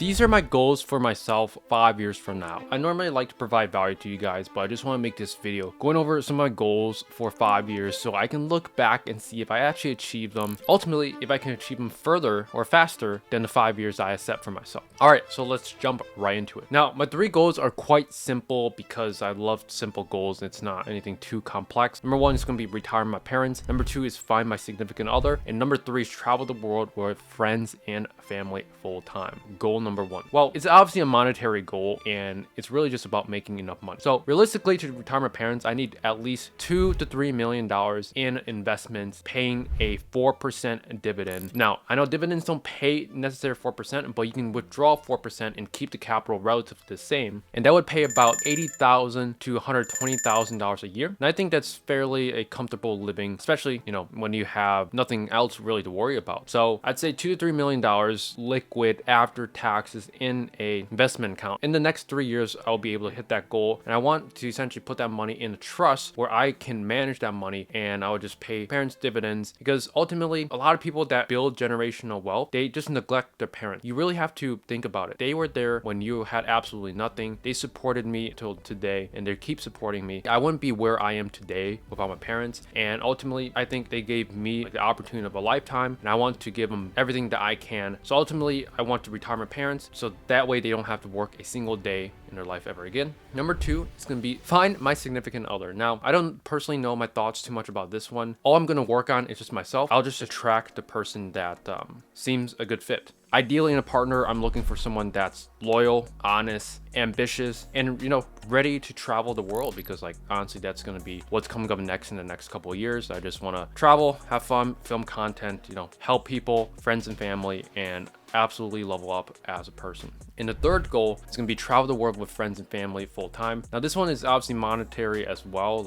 These are my goals for myself 5 years from now. I normally like to provide value to you guys, but I just want to make this video going over some of my goals for 5 years so I can look back and see if I actually achieved them. Ultimately, if I can achieve them further or faster than the 5 years I set for myself. All right, so let's jump right into it. Now, my 3 goals are quite simple because I love simple goals. It's not anything too complex. Number 1 is going to be retire my parents. Number 2 is find my significant other. And number 3 is travel the world with friends and family full time. Goal number 1. Well, it's obviously a monetary goal and it's really just about making enough money. So realistically, to retire my parents, I need at least $2 to $3 million in investments paying a 4% dividend. Now, I know dividends don't pay necessarily 4%, but you can withdraw 4% and keep the capital relatively the same. And that would pay about $80,000 to $120,000 a year. And I think that's fairly a comfortable living, especially, when you have nothing else really to worry about. So I'd say $2 to $3 million liquid after taxes in a investment account. In the next 3 years, I'll be able to hit that goal. And I want to essentially put that money in a trust where I can manage that money and I would just pay parents dividends, because ultimately a lot of people that build generational wealth, they just neglect their parents. You really have to think about it. They were there when you had absolutely nothing. They supported me till today and they keep supporting me. I wouldn't be where I am today without my parents. And ultimately, I think they gave me the opportunity of a lifetime and I want to give them everything that I can. So ultimately, I want to retire my parents so that way they don't have to work a single day in their life ever again. Number 2 is going to be find my significant other. Now, I don't personally know my thoughts too much about this one. All I'm going to work on is just myself. I'll just attract the person that seems a good fit. Ideally, in a partner, I'm looking for someone that's loyal, honest, ambitious, and ready to travel the world, because honestly, that's going to be what's coming up next in the next couple of years. I just want to travel, have fun, film content, help people, friends and family, and absolutely level up as a person. And the third goal is going to be travel the world with friends and family full time. Now, this one is obviously monetary as well.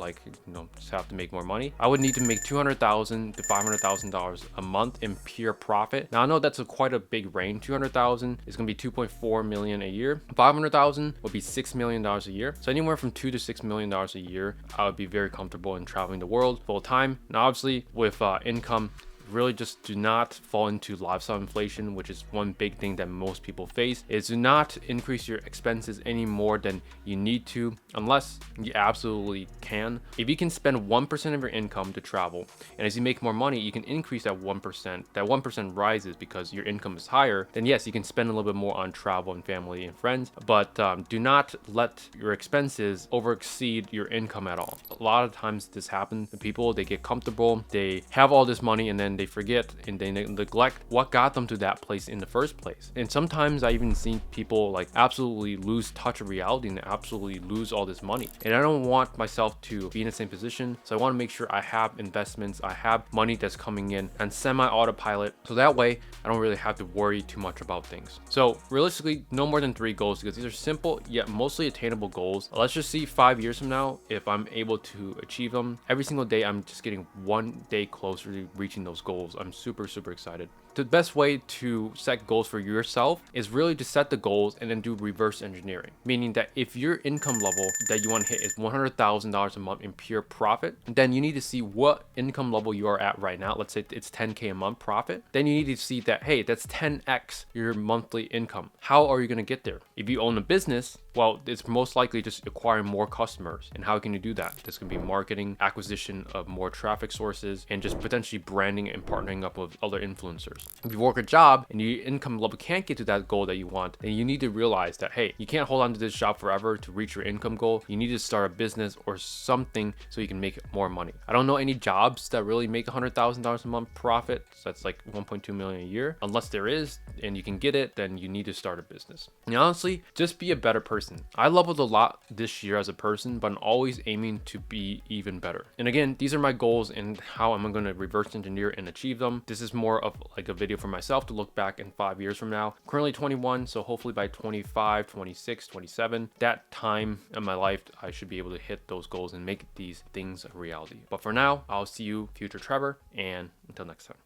Just have to make more money. I would need to make $200,000 to $500,000 a month in pure profit. Now, I know that's quite a big range. $200,000 is going to be $2.4 million a year. $500,000 would be $6 million a year. So anywhere from $2 to $6 million a year, I would be very comfortable in traveling the world full time. Now, obviously, with income, really just do not fall into lifestyle inflation, which is one big thing that most people face, is do not increase your expenses any more than you need to, unless you absolutely can. If you can spend 1% of your income to travel, and as you make more money, you can increase that 1%. That 1% rises because your income is higher, then yes, you can spend a little bit more on travel and family and friends, but do not let your expenses overexceed your income at all. A lot of times this happens to people. They get comfortable, they have all this money, and then they forget and they neglect what got them to that place in the first place. And sometimes I even see people absolutely lose touch of reality and absolutely lose all this money. And I don't want myself to be in the same position. So I want to make sure I have investments, I have money that's coming in and semi-autopilot. So that way I don't really have to worry too much about things. So realistically, no more than 3 goals, because these are simple yet mostly attainable goals. Let's just see 5 years from now if I'm able to achieve them. Every single day I'm just getting one day closer to reaching those goals. I'm super excited. The best way to set goals for yourself is really to set the goals and then do reverse engineering, meaning that if your income level that you want to hit is $100,000 a month in pure profit, then you need to see what income level you are at right now. Let's say it's 10K a month profit. Then you need to see that, hey, that's 10x your monthly income. How are you going to get there? If you own a business, well, it's most likely just acquiring more customers. And how can you do that? This can be marketing, acquisition of more traffic sources, and just potentially branding and partnering up with other influencers. If you work a job and your income level can't get to that goal that you want, then you need to realize that, hey, you can't hold on to this job forever to reach your income goal. You need to start a business or something so you can make more money. I don't know any jobs that really make $100,000 a month profit. So that's like 1.2 million a year. Unless there is and you can get it, then you need to start a business. And honestly, just be a better person. I leveled a lot this year as a person, but I'm always aiming to be even better. And again, these are my goals and how I'm going to reverse engineer and achieve them. This is more of a video for myself to look back in 5 years from now. I'm currently 21, so hopefully by 25, 26, 27, that time in my life, I should be able to hit those goals and make these things a reality. But for now, I'll see you, future Trevor, and until next time.